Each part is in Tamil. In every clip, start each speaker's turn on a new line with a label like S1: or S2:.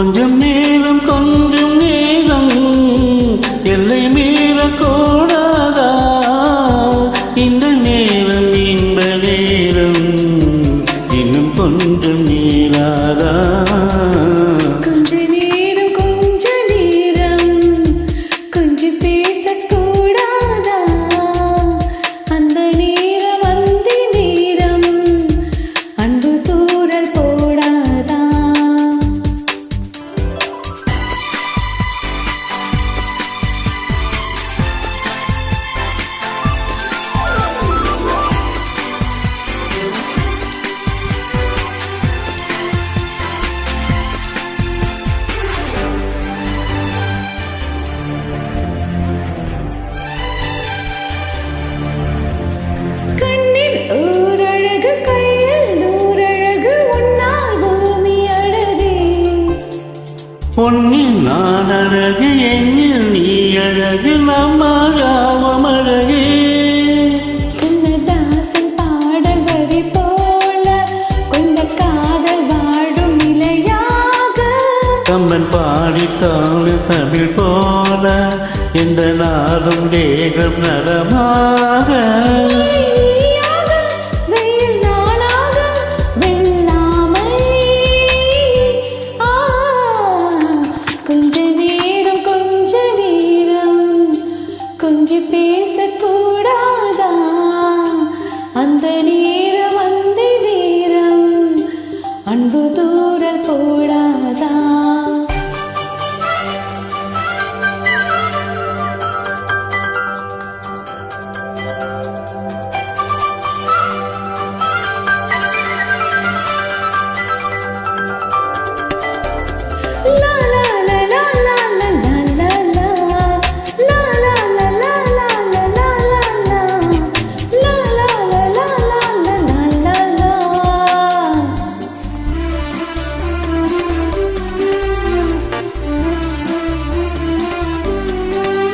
S1: கொஞ்சம் நேரம் எல்லை மீறக்கூடாதா? இந்த நேரம் இன்ப நேரம் இன்னும் கொஞ்சம் நீளாதா?
S2: கொஞ்சம் பேசக்கூடாதா? அந்த நேரம் வந்தி நேரம் அன்பு தூரல் போடாதா?
S1: பொன்னில் நான் அழகு, எண்ணில் நீ அழகு, நம்மாயாவம் அழகே.
S2: கண்ணதாசன் பாடல் வரி போல கொண்ட காதல் வாழும் நிலையாக,
S1: கம்பன் பாடித்தாள் தமிழ் போல எந்த நாளும் தேகம் நலமாக.
S2: கொஞ்சம் பேசக்கூடாதா? அந்த நேரம் வந்த நேரம் அன்பு தூரல் போடாதா?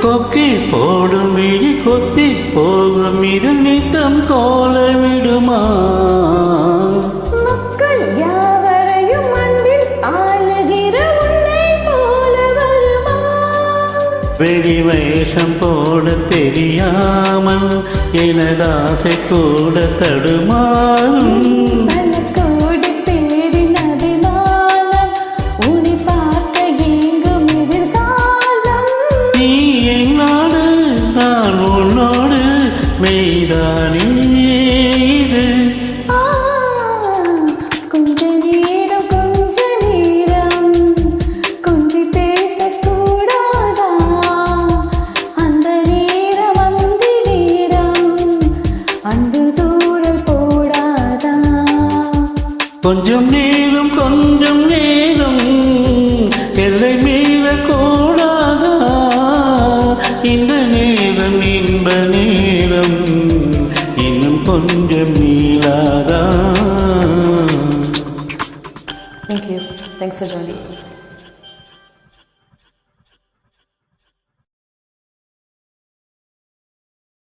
S1: கொக்கி போடும் விழி கொத்தி போகும் இது நித்தம் கோல விடுமா?
S2: மக்கள் யாவரையும் அன்பில் ஆளுகிற உன்னை போல வருமா?
S1: வெளி வேஷம் போட தெரியாமல் எனதாசை கூட தடுமாறும். மெய்தானே இது
S2: கொஞ்ச நேரம் கொஞ்சம் பேசக்கூடாதா? அந்த நேரம் வந்த நேரம் அன்பு தூரல் போடாதா?
S1: கொஞ்சம் நேரம் எல்லை மீறக்கூடாதா? இந்த நேரம் இன்ப நேரம் இன்னும் கொஞ்சம் நீளாதா?
S3: Thank you. Thanks for joining.